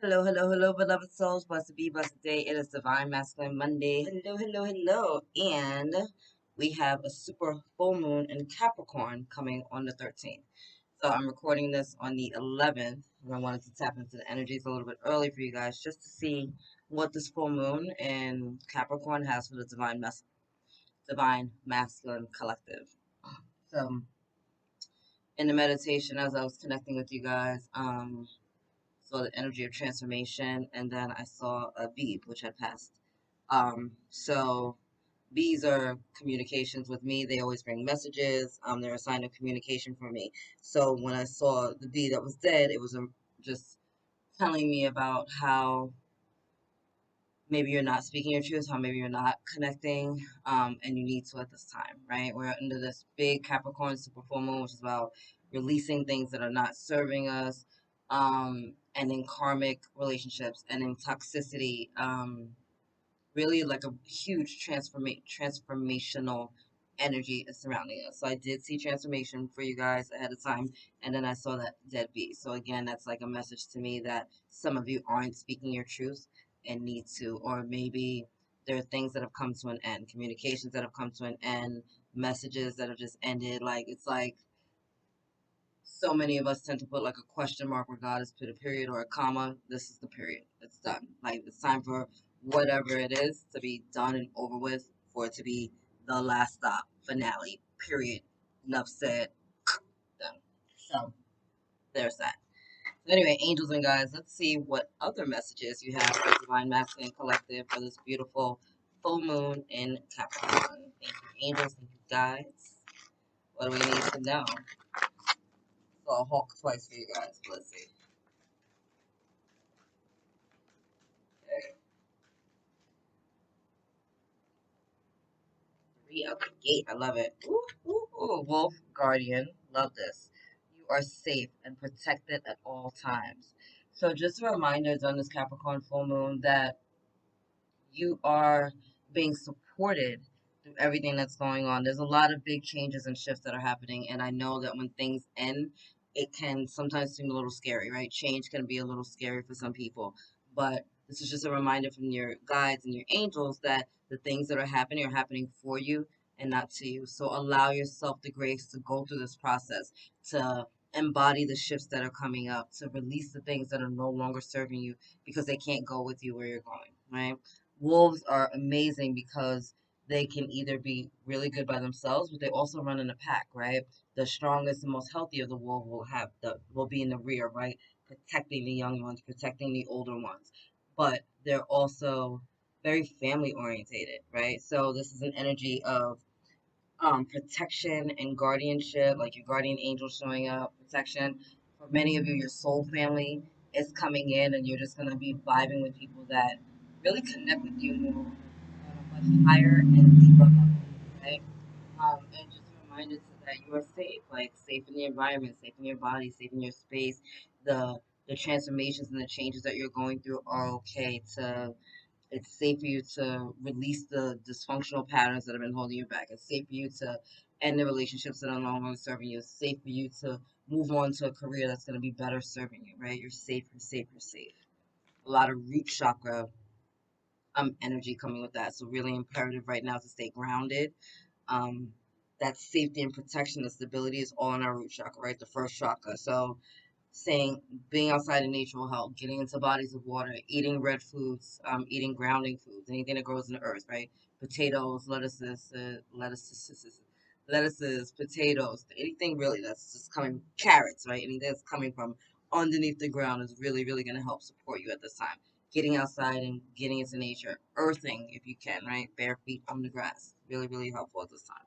Hello, hello, hello, beloved souls. Blessed be, blessed day. It is Divine Masculine Monday. Hello, hello, hello. And we have a super full moon in Capricorn coming on the 13th. So I'm recording this on the 11th, and I wanted to tap into the energies a little bit early for you guys just to see what this full moon in Capricorn has for the Divine Masculine Collective. So in the meditation, as I was connecting with you guys, saw the energy of transformation, and then I saw a bee which had passed. So bees are communications with me. They always bring messages. They're a sign of communication for me. So when I saw the bee that was dead, it was just telling me about how maybe you're not speaking your truth, how maybe you're not connecting, and you need to at this time, right? We're under this big Capricorn super full moon, which is about releasing things that are not serving us, and in karmic relationships and in toxicity, really like a huge transformational energy is surrounding us. So I did see transformation for you guys ahead of time, and then I saw that dead bee. So again, that's like a message to me that some of you aren't speaking your truth and need to, or maybe there are things that have come to an end, communications that have come to an end, messages that have just ended. Like it's like so many of us tend to put like a question mark where God has put a period or a comma. This is the period. It's done. Like it's time for whatever it is to be done and over with, for it to be the last stop, finale, period. Enough said. Done. So there's that. So anyway, angels and guys, let's see what other messages you have for Divine Masculine Collective for this beautiful full moon in Capricorn. Thank you, angels. Thank you, guys. What do we need to know? So I'll hawk twice for you guys. Let's see. Okay. Three out the gate. I love it. Ooh, ooh, ooh. Wolf Guardian. Love this. You are safe and protected at all times. So just a reminder during this Capricorn full moon that you are being supported through everything that's going on. There's a lot of big changes and shifts that are happening, and I know that when things end, it can sometimes seem a little scary, right? Change can be a little scary for some people, but this is just a reminder from your guides and your angels that the things that are happening for you and not to you. So allow yourself the grace to go through this process, to embody the shifts that are coming up, to release the things that are no longer serving you because they can't go with you where you're going, right? Wolves are amazing because they can either be really good by themselves, but they also run in a pack, right? The strongest and most healthy of the wolf will be in the rear, right? Protecting the young ones, protecting the older ones. But they're also very family orientated, right? So this is an energy of protection and guardianship, like your guardian angel showing up, protection. For many of you, your soul family is coming in, and you're just going to be vibing with people that really connect with you more on a much higher and deeper level, right? And just a reminder that you are safe, like safe in the environment, safe in your body, safe in your space. The transformations and the changes that you're going through are okay to it's safe for you to release the dysfunctional patterns that have been holding you back. It's safe for you to end the relationships that are no longer serving you. It's safe for you to move on to a career that's going to be better serving you, right? You're safe, you're safe, you're safe. A lot of root chakra energy coming with that. So really imperative right now to stay grounded. Um, that safety and protection and stability is all in our root chakra, right? The first chakra. So saying being outside in nature will help, getting into bodies of water, eating red foods, eating grounding foods, anything that grows in the earth, right? Potatoes, lettuces, potatoes, anything really that's just coming, carrots, right? Anything that's coming from underneath the ground is really, really going to help support you at this time. Getting outside and getting into nature, earthing if you can, right? Bare feet on the grass, really, really helpful at this time.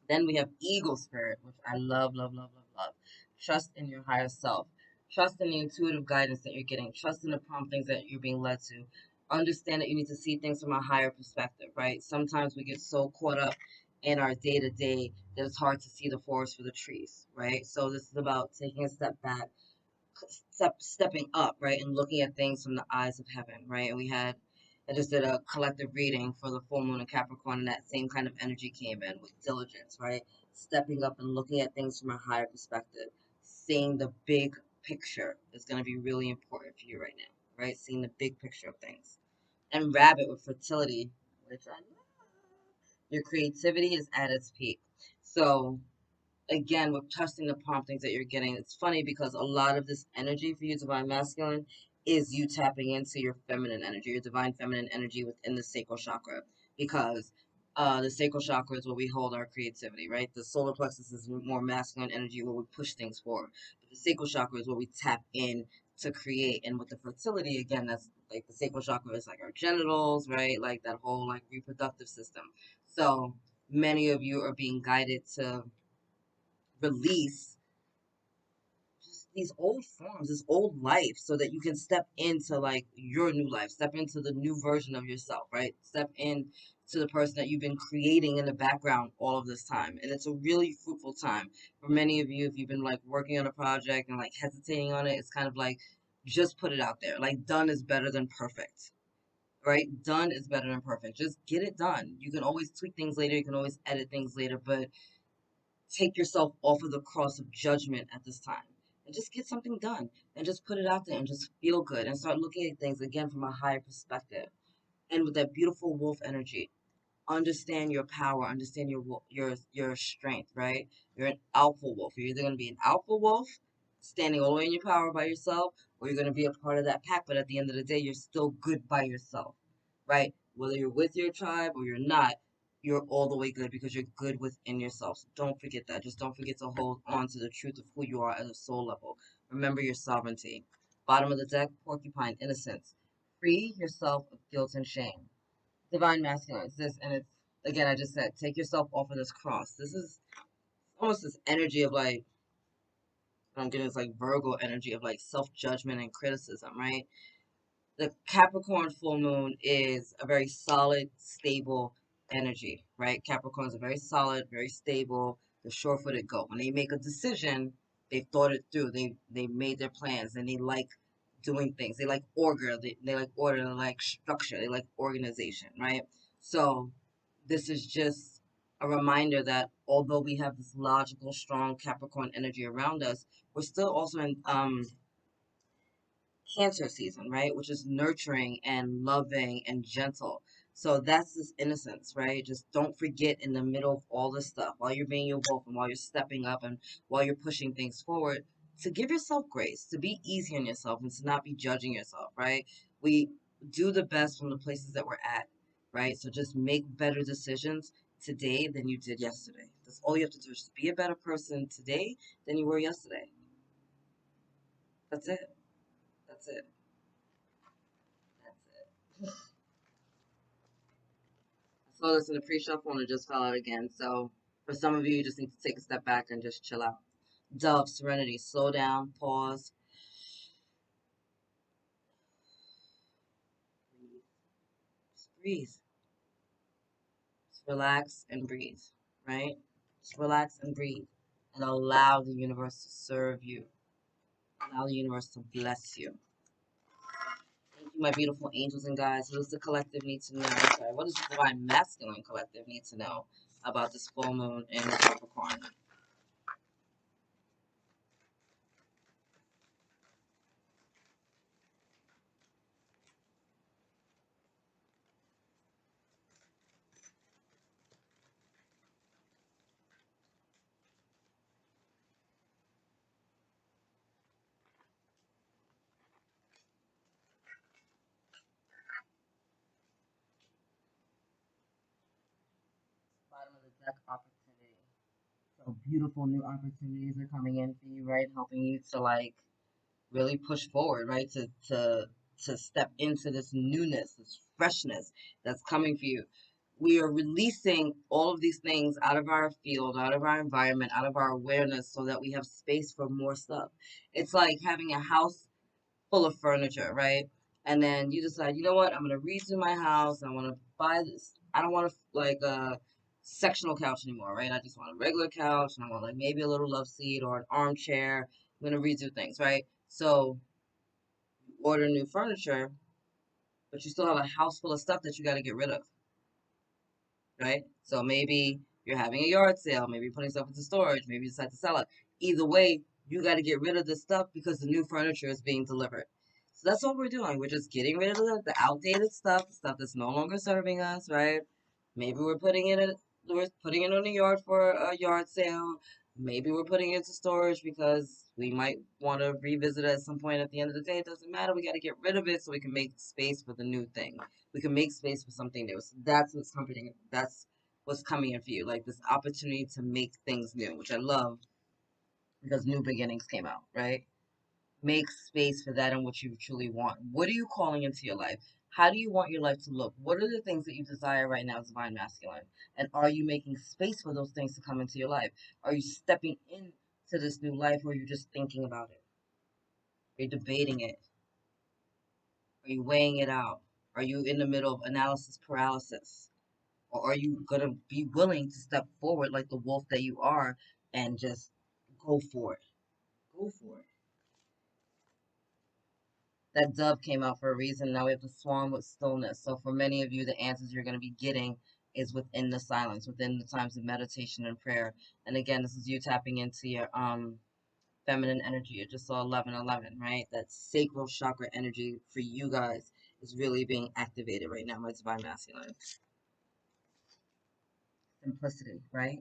Then we have eagle spirit, which I love, love, love, love, love. Trust in your higher self. Trust in the intuitive guidance that you're getting. Trust in the promptings that you're being led to. Understand that you need to see things from a higher perspective, right? Sometimes we get so caught up in our day to day that it's hard to see the forest for the trees, right? So this is about taking a step back, stepping up, right, and looking at things from the eyes of heaven, right? And I just did a collective reading for the full moon in Capricorn, and that same kind of energy came in with diligence, right? Stepping up and looking at things from a higher perspective, seeing the big picture is going to be really important for you right now, right? Seeing the big picture of things. And Rabbit with fertility, which I love. Your creativity is at its peak. So again, with trusting the promptings that you're getting, it's funny because a lot of this energy for you, divine masculine, is you tapping into your feminine energy, your divine feminine energy within the sacral chakra. Because the sacral chakra is where we hold our creativity, right? The solar plexus is more masculine energy where we push things forward. But the sacral chakra is where we tap in to create. And with the fertility, again, that's like the sacral chakra is like our genitals, right? Like that whole like reproductive system. So many of you are being guided to release just these old forms, this old life, so that you can step into like your new life, step into the new version of yourself, right? Step in to the person that you've been creating in the background all of this time. And it's a really fruitful time for many of you. If you've been like working on a project and like hesitating on it, it's kind of like just put it out there. Like done is better than perfect. Right? Done is better than perfect. Just get it done. You can always tweak things later, you can always edit things later, but take yourself off of the cross of judgment at this time and just get something done and just put it out there and just feel good and start looking at things again from a higher perspective and with that beautiful wolf energy. Understand your power, understand your strength, right? You're an alpha wolf. You're either going to be an alpha wolf standing all the way in your power by yourself, or you're going to be a part of that pack, but at the end of the day you're still good by yourself, right? Whether you're with your tribe or you're not, you're all the way good because you're good within yourself. So don't forget that. Just don't forget to hold on to the truth of who you are at a soul level. Remember your sovereignty. Bottom of the deck, porcupine, innocence. Free yourself of guilt and shame. Divine masculine. It's this, and it's again. I just said, take yourself off of this cross. This is almost this energy of like I'm getting this like Virgo energy of like self judgment and criticism, right? The Capricorn full moon is a very solid, stable energy, right? Capricorns are very solid, very stable. They're sure-footed. Go when they make a decision, they've thought it through. They made their plans, and they like doing things. They like order. They like order. They like structure. They like organization, right? So this is just a reminder that although we have this logical, strong Capricorn energy around us, we're still also in Cancer season, right? Which is nurturing and loving and gentle. So that's this innocence, right? Just don't forget in the middle of all this stuff, while you're being your wolf and while you're stepping up and while you're pushing things forward, to give yourself grace, to be easy on yourself and to not be judging yourself, right? We do the best from the places that we're at, right? So just make better decisions today than you did yesterday. That's all you have to do. Just be a better person today than you were yesterday. That's it. That's it. That's it. I saw this in the pre-shuffle and it just fell out again. So for some of you, you just need to take a step back and just chill out. Dove, serenity, slow down, pause, breathe. Just breathe. Just relax and breathe, right? Just relax and breathe and allow the universe to serve you. Allow the universe to bless you. Thank you, my beautiful angels and guides. What does the collective need to know? Sorry, what does the divine masculine collective need to know about this full moon in Capricorn? Bottom of the deck, opportunity. So beautiful new opportunities are coming in for you, right? Helping you to like really push forward, right? To step into this newness, this freshness that's coming for you. We are releasing all of these things out of our field, out of our environment, out of our awareness so that we have space for more stuff. It's like having a house full of furniture, right? And then you decide, you know what, I'm gonna redo my house. I want to buy this. I don't want to like a sectional couch anymore, right? I just want a regular couch, and I want like maybe a little love seat or an armchair. I'm gonna redo things, right? So you order new furniture, but you still have a house full of stuff that you got to get rid of, right? So maybe you're having a yard sale, maybe you're putting stuff into storage, maybe you decide to sell it. Either way, You got to get rid of this stuff because the new furniture is being delivered. So that's what we're doing. We're just getting rid of the outdated stuff, stuff that's no longer serving us, right? Maybe we're putting it on the yard for a yard sale. Maybe we're putting it into storage because we might want to revisit it at some point. At the end of the day, it doesn't matter. We got to get rid of it so we can make space for the new thing. We can make space for something new. So that's what's comforting. That's what's coming in for you, like this opportunity to make things new, which I love because New Beginnings came out, right? Make space for that and what you truly want. What are you calling into your life? How do you want your life to look? What are the things that you desire right now, Divine Masculine? And are you making space for those things to come into your life? Are you stepping into this new life, or are you just thinking about it? Are you debating it? Are you weighing it out? Are you in the middle of analysis paralysis? Or are you going to be willing to step forward like the wolf that you are and just go for it? Go for it. That dove came out for a reason. Now we have the swan with stillness. So for many of you, the answers you're going to be getting is within the silence, within the times of meditation and prayer. And again, this is you tapping into your feminine energy. You just saw 1111, right? That sacral chakra energy for you guys is really being activated right now by divine masculine. Simplicity, right?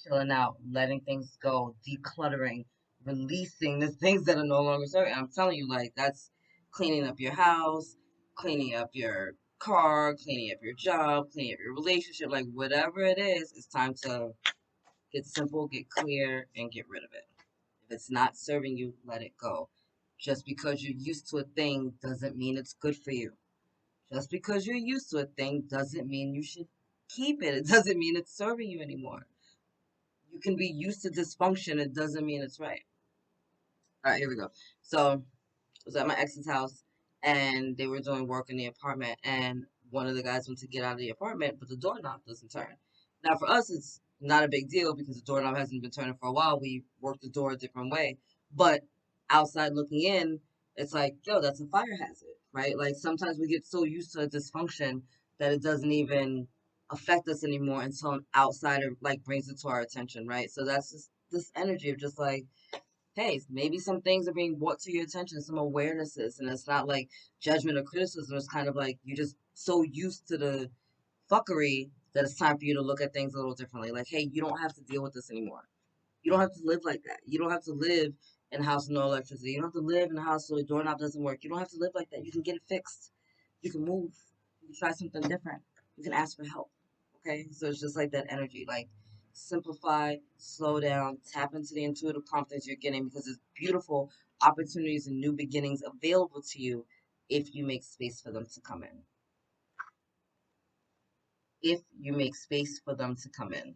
Chilling out, letting things go, decluttering, releasing the things that are no longer serving. I'm telling you, like, that's cleaning up your house, cleaning up your car, cleaning up your job, cleaning up your relationship, like whatever it is, it's time to get simple, get clear, and get rid of it. If it's not serving you, let it go. Just because you're used to a thing doesn't mean it's good for you. Just because you're used to a thing doesn't mean you should keep it. It doesn't mean it's serving you anymore. You can be used to dysfunction. It doesn't mean it's right. All right, here we go. So was at my ex's house and they were doing work in the apartment, and one of the guys went to get out of the apartment, but the doorknob doesn't turn. Now for us it's not a big deal because the doorknob hasn't been turning for a while. We worked the door a different way. But outside looking in, it's like, yo, that's a fire hazard, right? Like sometimes we get so used to a dysfunction that it doesn't even affect us anymore until an outsider like brings it to our attention, right? So that's just this energy of just like, hey, maybe some things are being brought to your attention, some awarenesses, and it's not like judgment or criticism. It's kind of like you're just so used to the fuckery that it's time for you to look at things a little differently. Like, hey, you don't have to deal with this anymore. You don't have to live like that. You don't have to live in a house with no electricity. You don't have to live in a house where the doorknob doesn't work. You don't have to live like that. You can get it fixed. You can move. You can try something different. You can ask for help. Okay? So it's just like that energy. Like, simplify, slow down, tap into the intuitive promptings you're getting because there's beautiful opportunities and new beginnings available to you if you make space for them to come in. If you make space for them to come in,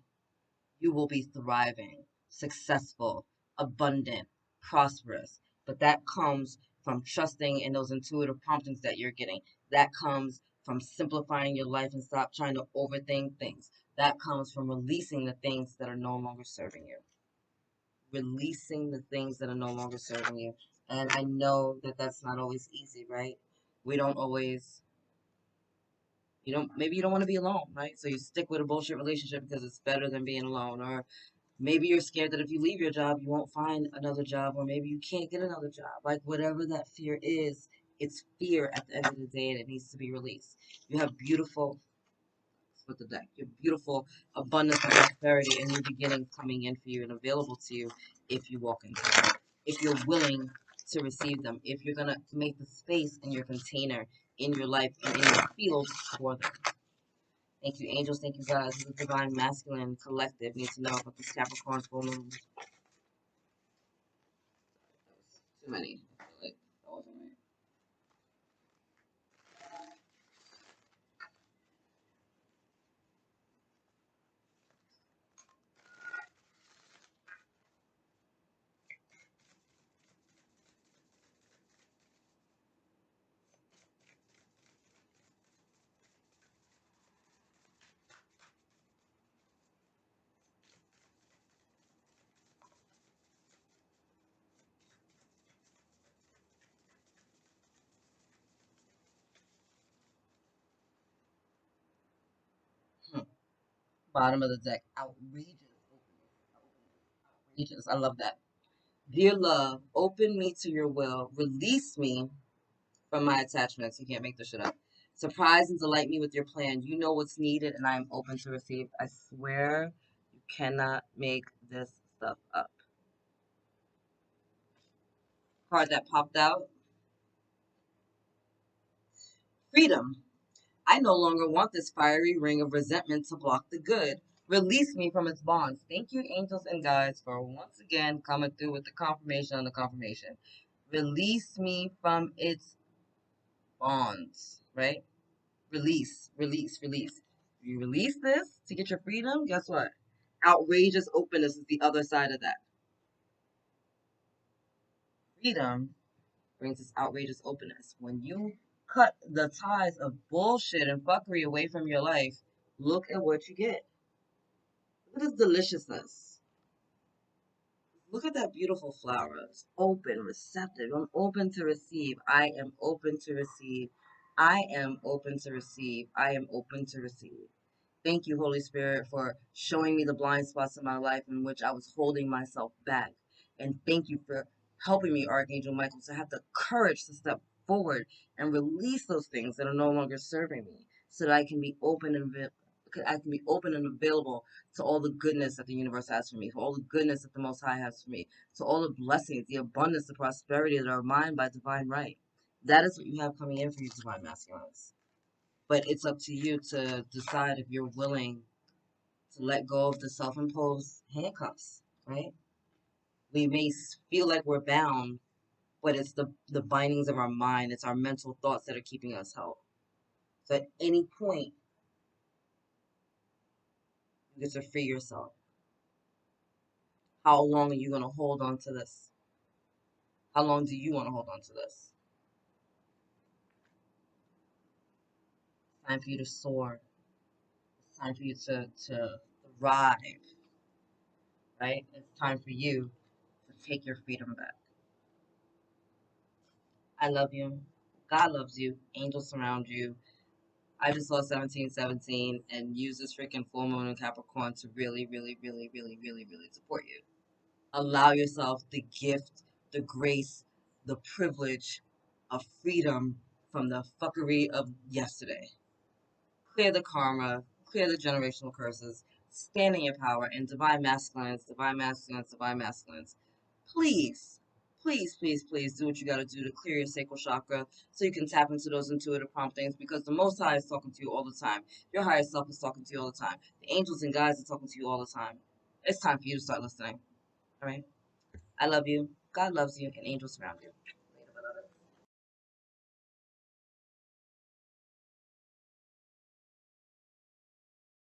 you will be thriving, successful, abundant, prosperous. But that comes from trusting in those intuitive promptings that you're getting. That comes from simplifying your life and stop trying to overthink things. That comes from releasing the things that are no longer serving you. Releasing the things that are no longer serving you. And I know that that's not always easy, right? We don't always, maybe you don't want to be alone, right? So you stick with a bullshit relationship because it's better than being alone. Or maybe you're scared that if you leave your job, you won't find another job, or maybe you can't get another job. Like whatever that fear is, it's fear at the end of the day, and it needs to be released. You have beautiful, with the deck, your beautiful abundance of prosperity and new beginnings coming in for you and available to you if you walk into them. If you're willing to receive them, if you're gonna make the space in your container, in your life, and in your field for them. Thank you, angels. Thank you, guys. The divine masculine collective needs to know about this Capricorn full moon. Too many. I feel like that wasn't right. Bottom of the deck. Outrageous. Outrageous. I love that. Dear love, open me to your will. Release me from my attachments. You can't make this shit up. Surprise and delight me with your plan. You know what's needed, and I am open to receive. I swear you cannot make this stuff up. Card that popped out. Freedom. I no longer want this fiery ring of resentment to block the good. Release me from its bonds. Thank you, angels and guides, for once again coming through with the confirmation on the confirmation. Release me from its bonds, right? Release, release, release. You release this to get your freedom, guess what? Outrageous openness is the other side of that. Freedom brings this outrageous openness. When you cut the ties of bullshit and fuckery away from your life, look at what you get. Look at this deliciousness. Look at that beautiful flower. It's open, receptive. I'm open to receive. I am open to receive. I am open to receive. I am open to receive. Thank you, Holy Spirit, for showing me the blind spots in my life in which I was holding myself back. And thank you for helping me, Archangel Michael, to have the courage to step forward and release those things that are no longer serving me so that I can be open and available to all the goodness that the universe has for me, for all the goodness that the Most High has for me, to all the blessings, the abundance, the prosperity that are mine by divine right. That is what you have coming in for you, divine masculines. But it's up to you to decide if you're willing to let go of the self-imposed handcuffs, right? We may feel like we're bound, but it's the bindings of our mind. It's our mental thoughts that are keeping us held. So at any point, you get to free yourself. How long are you going to hold on to this? How long do you want to hold on to this? It's time for you to soar. It's time for you to thrive, right? It's time for you to take your freedom back. I love you. God loves you. Angels surround you. I just saw 1717 and use this freaking full moon in Capricorn to really, really, really, really, really, really support you. Allow yourself the gift, the grace, the privilege of freedom from the fuckery of yesterday. Clear the karma, clear the generational curses, stand in your power, and divine masculines, divine masculines, divine masculines. Please, please, please, please do what you got to do to clear your sacral chakra so you can tap into those intuitive promptings because the Most High is talking to you all the time. Your higher self is talking to you all the time. The angels and guides are talking to you all the time. It's time for you to start listening. All right? I love you. God loves you, and angels surround you.